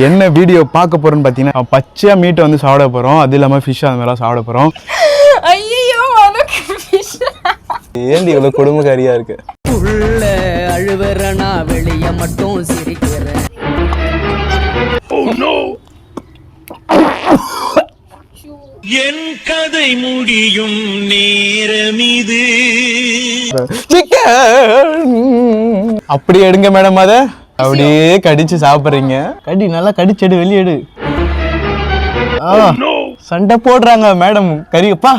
என்ன வீடியோ பார்க்க போறோம்னு பார்த்தீங்கன்னா பச்சையா மீட் வந்து சாப்பிட போறோம். அது இல்லாம ஃபிஷ் அந்த மாதிரிலாம் சாப்பிட போறோம். ஐயோ மனக்கு ஃபிஷ் ஏன்டி இவ்வளவு கொடுமைக்காரியா இருக்கு? உள்ள அழுவறனா வெளிய மட்டும் சிரிக்கிறேன். ஓ நோ என் கதை முடியும் நேரம் இது. அப்படி எடுங்க மேடம், அத அப்படியே கடிச்சு சாப்பிடுறீங்க. கடி நல்லா கடிச்செடு, வெளியெடு. சண்டை போடுறாங்க மேடம். கறிப்பா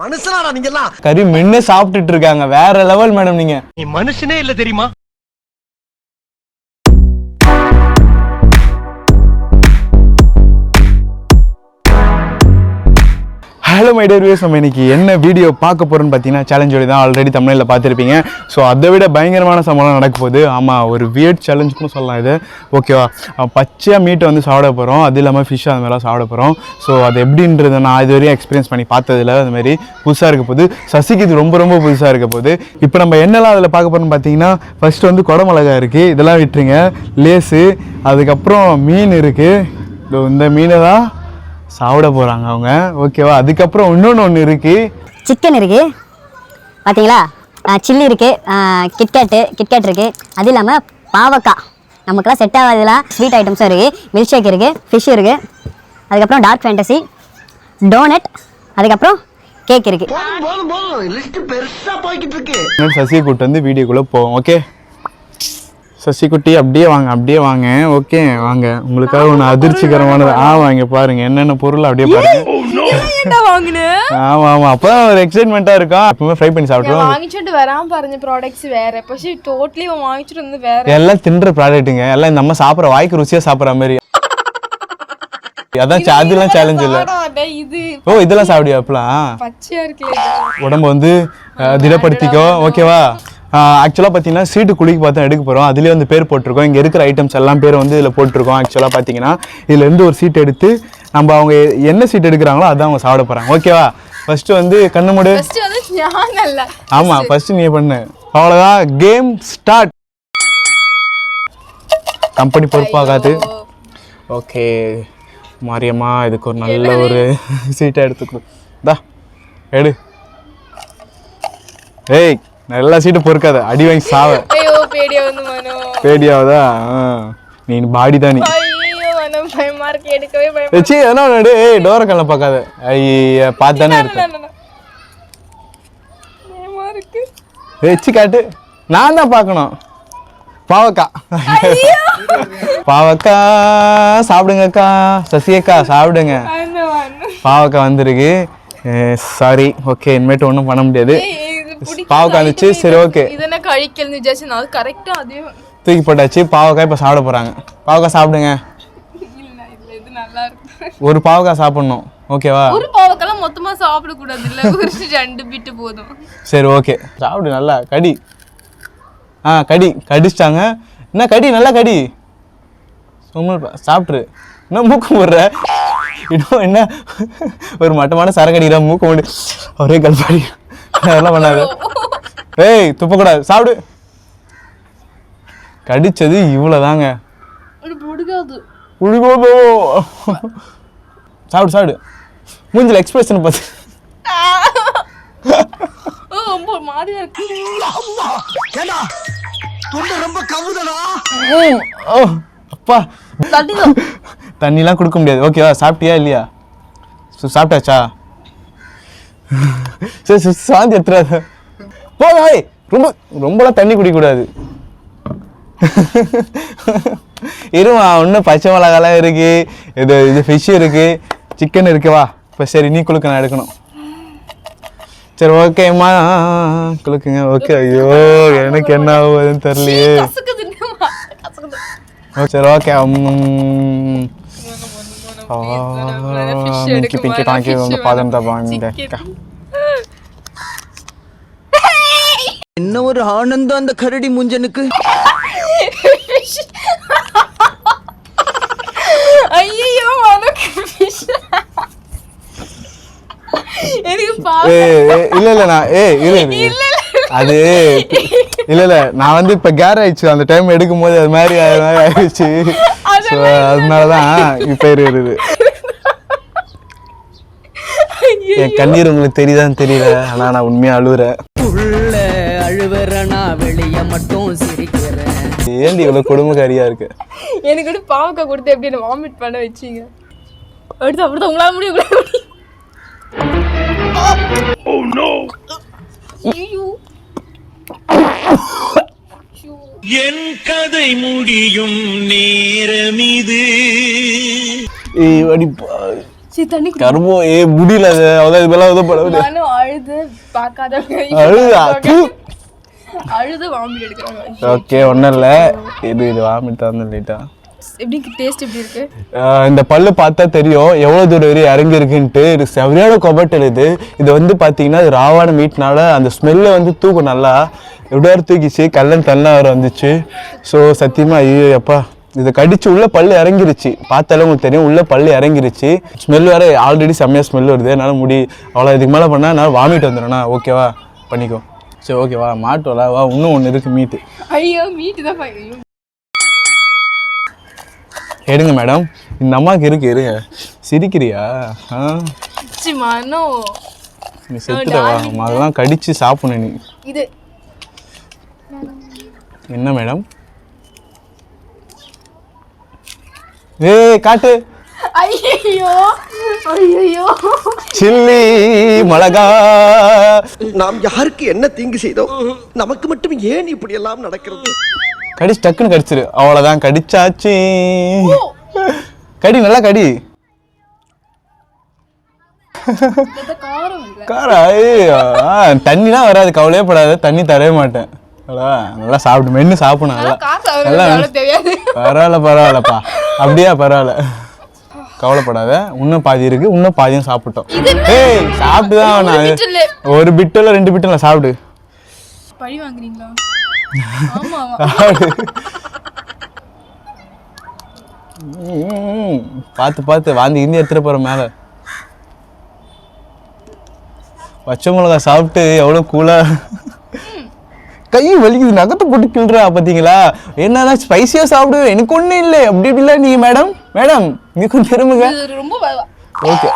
மனுஷனாடா நீங்க எல்லாம். கறி மென்னு சாப்பிட்டுட்டு இருக்காங்க. வேற லெவல் மேடம். நீங்க நீ மனுஷனே இல்ல தெரியுமா? ஹலோ மை டியர் வியூவர்ஸ், நம்ம இன்னைக்கு என்ன வீடியோ பார்க்க போறோம்னு பார்த்தீங்கன்னா சேலஞ்ச் வீடியோ தான். ஆல்ரெடி தமிழில் பார்த்துருப்பீங்க. ஸோ அதை விட பயங்கரமான சம்பளம் நடக்க போகுது. ஆமாம், ஒரு வியர்ட் சேலஞ்சுன்னு சொல்லலாம் இது. ஓகேவா? பச்சையாக மீட்டை வந்து சாப்பிட போகிறோம். அது இல்லாமல் ஃபிஷ் அந்த மாதிரிலாம் சாப்பிட போகிறோம். ஸோ அது எப்படின்றத நான் இது வரையும் எக்ஸ்பீரியன்ஸ் பண்ணி பார்த்ததில்ல. அது மாதிரி புதுசாக இருக்க போகுது. சசிக்கு இது ரொம்ப ரொம்ப புதுசாக இருக்க போகுது. இப்போ நம்ம என்னெல்லாம் அதில் பார்க்க போகிறோம்னு பார்த்தீங்கன்னா, ஃபர்ஸ்ட் வந்து குடமிளகா இருக்குது, இதெல்லாம் விட்டுருங்க. லேஸு, அதுக்கப்புறம் மீன் இருக்குது. இந்த மீனை தான் சாப்பிட போகிறாங்க அவங்க. ஓகேவா? அதுக்கப்புறம் இன்னொன்று இருக்குது, சிக்கன் இருக்குது பார்த்தீங்களா, சில்லி இருக்குது, கிட்கேட் இருக்குது. அது இல்லாமல் பாவக்காய் நமக்குலாம் செட் ஆகாதெல்லாம் ஸ்வீட் ஐட்டம்ஸும் இருக்குது. மில்க் ஷேக் இருக்குது, ஃபிஷ் இருக்குது, அதுக்கப்புறம் டார்க் ஃபேண்டசி, டோனட், அதுக்கப்புறம் கேக் இருக்குது. சசியை கூப்பிட்டு வந்து வீடியோக்குள்ளே போவோம். ஓகே சசி குட்டி, அப்படியே வாங்க. ஓகே வாங்க. உங்களுக்காக ஒன்று அதிர்ச்சிகரமானது. வாங்க பாருங்க என்னென்ன பொருள் அப்படியே பாருங்க. ஆமா அப்பதான் ஒரு எக்ஸைட்மெண்டா இருக்கும். எப்பவுமே ஃப்ரை பண்ணி சாப்பிடுவோம். வாங்கிட்டு வராம பாருங்க ப்ராடக்ட்ஸ் வேற. பசி டோட்டலி வாங்கிட்டு வந்து வேற. எல்லாம் தின்ற ப்ராடக்ட்டுங்க. எல்லாம் இந்த அம்மா சாப்பிடுற வாய்க்கு ருசியா சாப்பிடுற மாதிரி. அதான் அதெல்லாம் சேலஞ்ச் இல்ல. இதெல்லாம் சாப்பிடுவா அப்பலாம் பச்சையா இருக்குல. உடம்ப வந்து திடப்படுத்திக்கோ. ஓகேவா? ஆக்சுவலாக பார்த்தீங்கன்னா சீட்டு குளிக்கு பார்த்தா எடுக்க போகிறோம். அதுலேயே வந்து பேர் போட்டிருக்கோம். இங்கே இருக்கிற ஐட்டம்ஸ் எல்லாம் பேர் வந்து இதில் போட்டிருக்கோம். ஆக்சுவலாக பார்த்தீங்கன்னா இதுலேருந்து ஒரு சீட் எடுத்து நம்ம அவங்க என்ன சீட் எடுக்கிறாங்களோ அதான் அவங்க சாப்பிட போகிறாங்க. ஓகேவா? ஃபர்ஸ்ட் வந்து கண்ணு மூடு. ஆமாம், ஃபர்ஸ்ட் நீ பண்ணு. அவ்வளோதான், கேம் ஸ்டார்ட். கம்பெனி பொறுப்பாகாது. ஓகே மாரியம்மா, இதுக்கு ஒரு நல்ல ஒரு சீட்டை எடுத்துக்கணும். தா எடு. ஏய் நல்லா சீட்டு பொறுக்காத, அடி வாங்கி சாவ. பேடியாவதா? நீ பாடி தான். நீ டோர கல்ல பார்க்காத. ஐயா பார்த்தானே இருக்க. வச்சு காட்டு. நான் தான் பார்க்கணும். பாவக்கா சாப்பிடுங்கக்கா. சசியக்கா சாப்பிடுங்க. பாவக்கா வந்திருக்கு. சாரி. ஓகே, இனிமேட்டு ஒன்றும் பண்ண முடியாது. பாவக்காய் இருந்துச்சு. சரி ஓகே, தூக்கி போட்டாச்சு. பாவக்காய் இப்போ சாப்பிட போறாங்க. பாவக்காய் சாப்பிடுங்க. ஒரு பாவக்காய் சாப்பிடணும். ஓகேவா? ஒரு பாவக்காய் மொத்தமா சாப்பிட கூடாது இல்ல, ஒரு ரெண்டு பிட் போதும். சரி ஓகே, சாப்பிடு. நல்லா கடி. கடிச்சிட்டாங்க. என்ன கடி, நல்லா கடி. சும்மா சாப்பிட்ரு. என்ன மூக்கு போடுற? இன்னும் என்ன ஒரு மட்டமான சரக்கடிக்கிற மூக்கு போடு. ஒரே கல்பாடி. அதெல்லாம் பண்ணாது. ஏய் துப்பக்கூடாது, சாப்பிடு. கடிச்சது இவ்வளவுதாங்க. சாப்பிடு. மூஞ்சில எக்ஸ்பிரஷன் பார்த்து. அப்பா தண்ணிலாம் கொடுக்க முடியாது. ஓகேவா? சாப்பிட்டியா இல்லையா? சாப்பிட்டாச்சா? சரி சாந்தி எடுத்துறாத. போய் ரொம்பலாம் தண்ணி குடிக்கக்கூடாது. இருமா, இன்னும் பச்சை மிளகாலாம் இருக்கு, இது ஃபிஷ் இருக்கு, சிக்கன் இருக்குவா. இப்போ சரி நீ குளுக்க, நான் எடுக்கணும். சரி ஓகேம்மா குளுக்குங்க. ஓகே. ஐயோ எனக்கு என்ன ஆகுதுன்னு தெரியலையே. சரி ஓகே. பிங்கி டாங்கி உங்க பாதம் தான் வாங்க. என்ன ஒரு ஆனந்தம் அந்த கரடி முஞ்சனுக்கு. ஐயோ இல்ல நான் வந்து இப்ப கேர் ஆயிடுச்சு. அந்த டைம் எடுக்கும் போது அது மாதிரி ஆயிடுச்சு. ஸோ அதனாலதான் இப்ப வருது. என் கண்ணீர் உங்களுக்கு தெரியுதான்னு தெரியல, ஆனா நான் உண்மையா அழுகுறேன். உள்ள அழுவறனா வெளிய மட்டும் சிரிக்கிறேன். ஏன்டி இவ்வளவு கொடுமைக்காரியா இருக்கு? எனக்கு கூட பாவக்காய் கொடுத்து எப்படி என்ன வாமிட் பண்ண வச்சீங்க? அடுத்து அப்படிதான் உங்களால முடியும். Oh no! ஐயோ என் கதை முடியும் நேரம் இது. சரி தண்ணி குடி. கருமோ முடியல, அவ்வளவு இதெல்லாம் உதப்பட நானும் அழுது பார்க்காத அழுது வாமிட் எடுக்கிறாங்க. ஓகே, ஒன்றும் இல்லை, இது வாமிட் தான் லேட்டா. எப்படி டேஸ்ட் எப்படி இருக்கு? இந்த பல்லு பார்த்தா தெரியும் எவ்வளோ தூரம் வரையும் இறங்கி இருக்குன்ட்டு. இது செவரியான கொபட்டல் இது. இது வந்து பார்த்தீங்கன்னா இது ராவான மீட்னால அந்த ஸ்மெல்லை வந்து தூக்கும் நல்லா. எப்படியா தூக்கிச்சு, கல்லன் தள்ளா வர வந்துச்சு. ஸோ சத்தியமாக ஐயோ அப்பா, இதை கடிச்சு உள்ள பல்லு இறங்கிருச்சு. பார்த்தாலும் உங்களுக்கு தெரியும் உள்ள பல்லு இறங்கிருச்சு. ஸ்மெல் வேறு ஆல்ரெடி செம்மையாக ஸ்மெல் வருது. என்னால் முடி அவ்வளோ இதுக்கு மேலே பண்ணால் என்னால் வாமிட் வந்துடும்ண்ணா. ஓகேவா, பண்ணிக்கோ. சரி ஓகேவா, மாட்டோம்ல வா, இன்னும் ஒன்று இருக்குது மீட்டு. ஐயோ மீட்டு தான் பாக்கிறீங்க. எடுங்க மேடம், இந்த அம்மாவுக்கு இருக்கு. இருங்க, சிரிக்கிறியா? மனோ நீ செத்துட்டவா? அதெல்லாம் கடிச்சு சாப்பிடணும் நீ. இது என்ன மேடம்? காட்டு. ஐயோ ஐயோ சில்லி மிளகா. நாம் யாருக்கு என்ன தீங்கு செய்தோம்? நமக்கு மட்டும் ஏன் இப்படி எல்லாம் நடக்கிறது? கடிச்சு டக்குன்னு கடிச்சிரு, அவ்வளவுதான், கடிச்சாச்சு. கடி, நல்லா கடி. காரா? தண்ணிலாம் வராது, கவலையே படாது. தண்ணி தரவே மாட்டேன். நல்லா சாப்பிட்டு மென்னு சாப்பிடணும். நல்லா பரவாயில்லப்பா, அப்படியா? பரவாயில்ல, கவலைப்படாத. இன்னும் பாதி இருக்கு, இன்னும் பாதியும் சாப்பிட்டோம். சாப்பிட்டுதான் ஒரு பிட்டில் 2 பிட்டில் சாப்பிடு. பழி வாங்குறீங்களா? பார்த்து பார்த்து வாந்தி இந்தி எடுத்துட்டு போற மேல. பச்சை மிளகா சாப்பிட்டு எவ்வளவு கூலா. கை வலிக்குது, நகத்தை போட்டு கிள்றா பாத்தீங்களா? என்னன்னா ஸ்பைசியா சாப்பிடு, எனக்கு ஒண்ணும் இல்லை அப்படி இப்படி இல்லை. நீங்க மேடம் மேடம் இங்க கொஞ்சம் திரும்புங்க. ஓகே,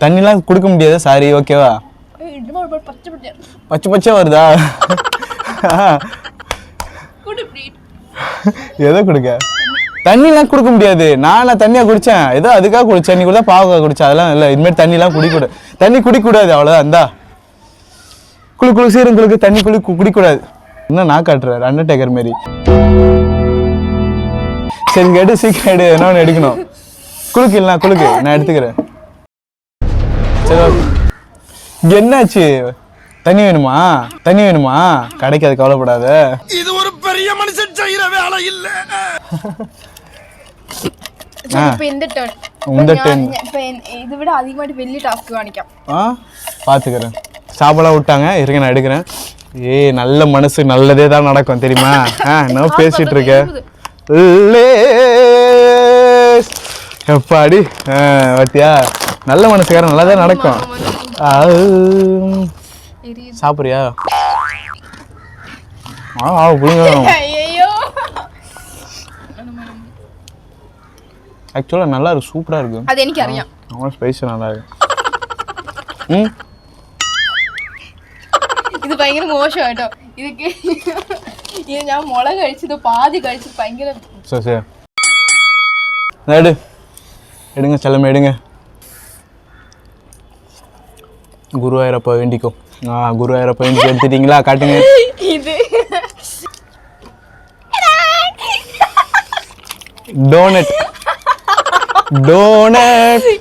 தண்ணிலாம் கொடுக்க முடியாது, சாரி. ஓகேவா? பச்சை பச்சை வருதா? எதை கொடுக்க? தண்ணிலாம் கொடுக்க முடியாது. நான் தண்ணியா குடிச்சேன், ஏதோ அதுக்காக குடிச்சேன். நீ கூட பாவக்காய் குடிச்சேன், அதெல்லாம் இல்லை. இனிமேல் தண்ணிலாம் குடிக்கூடாது. தண்ணி குடிக்கூடாது, அவ்வளோதான். இந்தா குளு சீரம் குளுக்கு தண்ணி குடிக்கூடாது. இன்னும் நான் காட்டுறேன் அண்டர்டேக்கர் மாரி. சரி எடு, சீக்கிரம் எடு, என்ன ஒன்று எடுக்கணும். குளுக்கு இல்லைனா குளுக்கு, நான் எடுத்துக்கிறேன். சரி ஓகே. என்னாச்சு? தண்ணி வேணுமா? தண்ணி வேணுமா? கிடைக்காது, கவலைப்படாத. இது ஒரு பெரிய மனுஷன் செய்யற வேலை இல்ல. இதை விட அதிகமாட்டி வெளியே டாஸ்க் காணிക്കാം. பாத்துக்கிறேன். சாப்பிடலாம் விட்டாங்க, இருங்க நான் எடுக்கிறேன். நல்ல மனசு நல்லதே தான் நடக்கும் தெரியுமா? என்ன பேசிட்டு இருக்க? எப்பாடி பாத்தியா, நல்ல மனசுக்காரன் நல்லதே நடக்கும். சாப்பிடுறியா? ஆக்சுவலா நல்லா இருக்கு, சூப்பரா இருக்கு. அது எனக்கு அறியாம். ஸ்பைஸ் நல்லா இருக்கு. இது பயங்கர மோசம் ஆயிட்டோம். இதுக்கு இது நான் மிளகு அடிச்சது பாதி கழிச்சு பயங்கர. சரி எடுங்க செல்லமே, எடுங்க. குருவாயூரப்பா வேண்டிக்கோ. குருவாயூரப்பா வேண்டி எடுத்துட்டீங்களா? காட்டுங்க. இது டோனட்.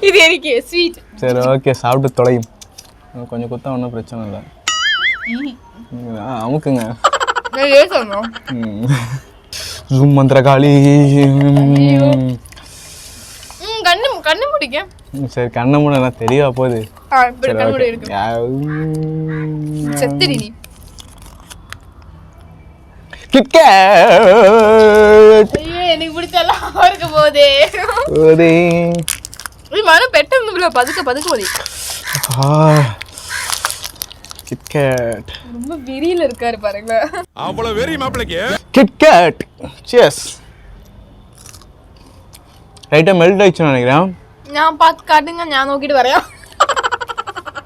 இது எனக்கு ஸ்வீட். சரி ஓகே, சாப்பிட்டு தொலையும். கொஞ்சம் குத்தா ஒன்றும் பிரச்சனை இல்லை. அமுக்குங்க. ஜூம் மந்திரகாளி. கண்ணு முடிக்க. சரி கண்ணை மூட, நான் தெரியவா போகுது. எனக்கு பிடிச்செல்லாம் இருக்க போதே. மனம் பெட்ட பதுக்க போதே. கிட்கேட் ரொம்ப வெறியில இருக்காரு பாருங்களேன். அவ்வளவு வெறி மாப்பிளைக்கு. கிட்கேட். cheers. ரைட்டாக மெல்ட் ஆயிடுச்சுன்னு நினைக்கிறேன். ഞാൻ കാട്ടുങ്ങ ഞാൻ നോക്കിട്ട് പറയാം.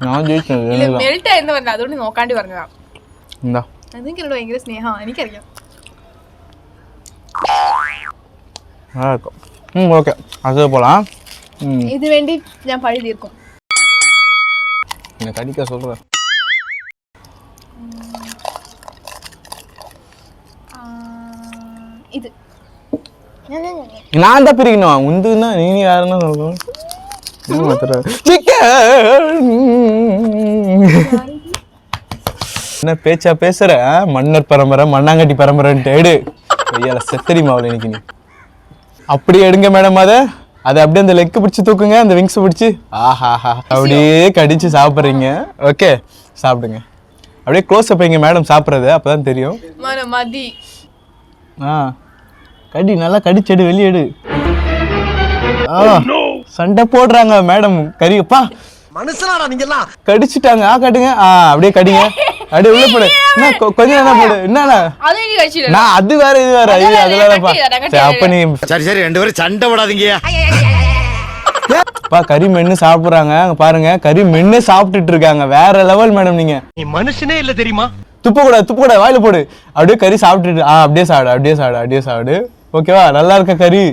ഞാൻ ജയിച്ചത് മെൽറ്റ് ആയെന്ന് പറഞ്ഞ അതുകൊണ്ട് നോക്കാണ്ടി പറഞ്ഞതാ. എന്താ അതെനിക്ക് എന്നോട് ഭയങ്കര സ്നേഹമാണ്, എനിക്കറിയാം. ஓகே அது போகலாம். இது வேண்டி ഞാൻ പഴി തീർക്കും. என்ன கடிக்க சொல்கிறேன். இது நான் தான் பிரிக்கணும் உந்துன்னா நீ யாருன்னா சொல்லணும். என்ன பேச்சா பேசுற? மன்னர் பரம்பரை மண்ணாங்கட்டி பரம்பரைன்ட்டு எடு ஐயால செத்தடி மாவுல இன்னைக்கு. நீ அப்படியே எடுங்க மேடம். அதை அப்படியே அந்த லெக்கு பிடிச்சி தூக்குங்க, அந்த விங்ஸ் பிடிச்சி. ஆஹாஹா அப்படியே கடிச்சு சாப்பிட்றீங்க. ஓகே சாப்பிடுங்க. அப்படியே க்ளோஸ் அப் வைங்க மேடம் சாப்பிட்றது, அப்பதான் தெரியும். மதி கடி நல்லா கடிச்செடு, வெளியெடு. சண்டை போடுறாங்க மேடம். கறிப்பா மனுஷனாடா நீங்கெல்லாம். கடிச்சிட்டாங்க. காட்டுங்க. அப்படியே கடிங்க. அப்படியே உள்ள போடு. என்ன கொஞ்சம் என்ன போடு. என்னண்ணா நான் அது வேற இது வேற. அதெல்லாம் அப்ப நீ சரி 2 பேரும் சண்டை போடாதீங்க. கறி மென்னு சாப்பிடுறாங்க பாருங்க. கறி மென்னு சாப்பிட்டுட்டு இருக்காங்க. வேற லெவல் மேடம். நீங்க நீ மனுஷனே இல்ல தெரியுமா? துப்ப கூட வாயில போடு. அப்படியே கறி சாப்பிட்டுட்டு அப்படியே சாப்பிடு. ஓகேவா? நல்லா இருக்க கறி.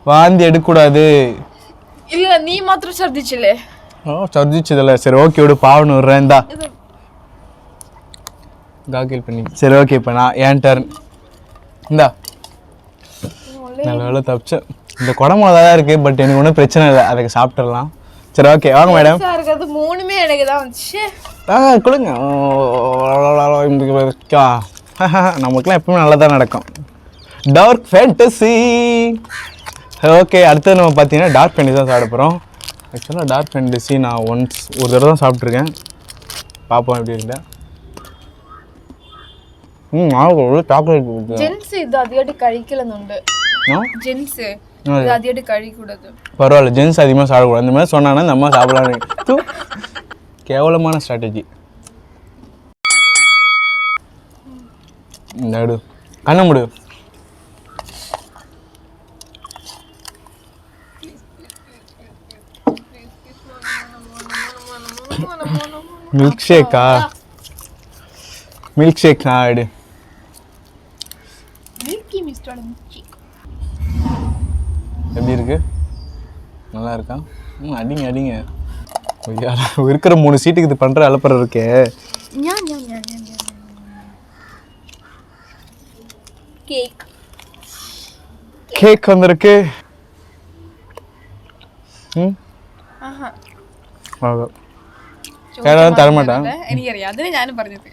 வாந்தி எடுக்கக்கூடாது. இல்ல நீ மாத்திரம் ഛർദിച്ചില്ലേ? ഛർദിച്ചതല്ലേ. சரி ஓகே விடு, பாவன்னு விடுறேன். இந்தா காக்கில் பண்ணி. சரி ஓகே இப்போ நான் என் டர்ன். இந்தா நல்ல வேலை தப்பிச்சேன். இந்த குடம்புல தான் இருக்கு, பட் எனக்கு ஒன்றும் பிரச்சனை இல்லை, அதுக்கு சாப்பிட்டுடலாம். சரி ஓகே வாங்க மேடம். இருக்கிறது 3மே எனக்கு தான் வந்துச்சு. கொடுங்க. நமக்குலாம் எப்பவுமே நல்லா தான் நடக்கும். Dark fantasy. ஓகே அடுத்தது நம்ம பார்த்தீங்கன்னா டார்க் ஃபேண்டசி தான் சாப்பிட போகிறோம். ஆக்சுவலாக டார்க் ஃபேண்டசி நான் ஒரு தடவை தான் சாப்பிட்ருக்கேன். பார்ப்போம் எப்படி இருந்தா. சாக்லேட் ജെൻസ് ഇത് അധികമായിട്ട് കഴിക്കലെന്നുണ്ട്. ജെൻസ് ഇത് അധികമായിട്ട് കഴിക്കൂടது. பரவாயில்ல, ஜென்ஸ் அதிகமாக சாப்பிடக்கூடாது. அந்த மாதிரி சொன்னாங்கன்னா இந்த அம்மா சாப்பிடலாம். கேவலமான ஸ்ட்ராட்டஜி. இந்த கண்ண முடு. Milk Sheikha? மில்க் ஷேக் எடு. எப்படி இருக்கு? நல்லா இருக்கா? அடிங்க. இருக்கிற 3 சீட்டுக்கு இது பண்ற அலப்பற இருக்கே. கேக் வந்திருக்கு. தர மாட்டான். എനിക്കറിയാം, അതിന് ഞാനും പറഞ്ഞത്.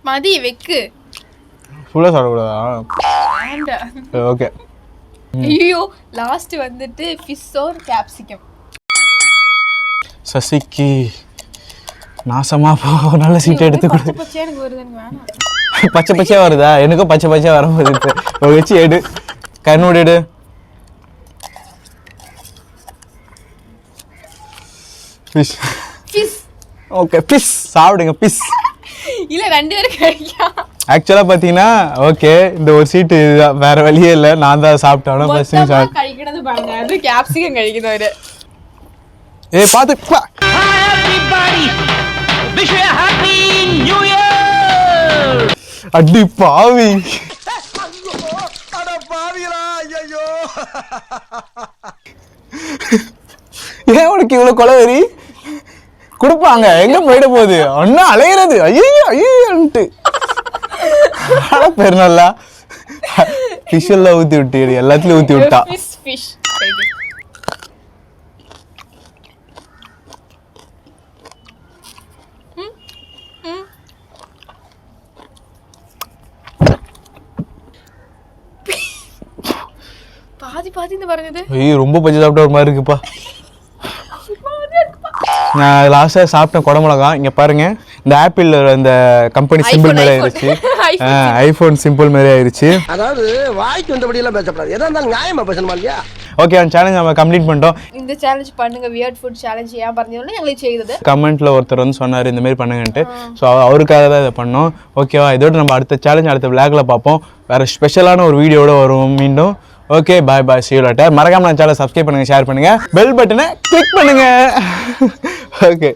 മതി വെക്ക്. ஃபுல்லாக சாப்பிடக்கூடாதா? ஓகே. ஐயோ லாஸ்ட் வந்துட்டு ஃபிஷ் ஆர் கேப்சிகம். சசிக்கு நாசமா போ. நல்ல சீட்டை எடுத்து கொடு. பச்சை பச்சையா வருதா? எனக்கும் பச்சை பச்சையா வரும்போது வச்சு எடு. கண்ணோடு எடு. ஃபிஷ். ஓகே ஃபிஷ் சாப்பிடுங்க. ஃபிஷ் இல்ல 2 பேரும் കഴിക്കാം. ஆக்சுவலா பாத்தீங்கன்னா ஓகே இந்த ஒரு சீட்டு வேற வழியே இல்ல, நான் தான் சாப்பிட்டாலும் ஃபர்ஸ்ட் കഴിക്കണது பாருங்க. அது கேப்சிகம் കഴിക്കുന്നവര്. பாத்து அடி பாவி. ஏன் உனக்கு இவ்வளவு கொலவெறி? கொடுப்பாங்க எங்க போயிட போகுது அண்ணா அலையிறது. ஐயோன்ட்டு பேர் நல்லா ஃபிஷ் எல்லாம் ஊத்தி விட்டு எல்லாத்துலயும் ஊத்தி விட்டா. பாதின்னு പറഞ്ഞது. ஐயோ ரொம்ப பச்சை சாப்பிட்ட ஒரு மாதிரி இருக்குப்பா. நான் லாஸ்ட்டாக சாப்பிட்டேன் குடமிளகா. இங்கே பாருங்க, இந்த ஆப்பிள் இந்த கம்பெனி சிம்பிள் மாதிரி ஆயிடுச்சு. ஐஃபோன் சிம்பிள் மாதிரி ஆயிடுச்சு. அதாவது வாய்க்கு வந்தபடி எல்லாம் பேசப்படாது, எதா இருந்தாலும் நியாயமா பேசணுமா இல்லையா? ஓகே அந்த சேலஞ்ச் நம்ம கம்ப்ளீட் பண்ணிட்டோம். இந்த சேலஞ்ச் பண்ணுங்க, வியர்ட் ஃபுட் சேலஞ்ச் ஏன் പറഞ്ഞோன்னு ഞങ്ങൾ ചെയ്തது. கமெண்ட்ல ஒருத்தர் வந்து சொன்னார் இந்த மாதிரி பண்ணுங்கன்ட்டு. ஸோ அவருக்காக தான் இதை பண்ணோம். ஓகேவா, இதோட நம்ம அடுத்த சேலஞ்ச் அடுத்த விளாக்ல பார்ப்போம். வேறு ஸ்பெஷலான ஒரு வீடியோட வருவோம் மீண்டும். Okay bye bye, see you later. மறக்காம நம்ம சேனலை சப்ஸ்கிரைப் பண்ணுங்கள், ஷேர் பண்ணுங்கள், பெல் பட்டனை கிளிக் பண்ணுங்கள். ஓகே.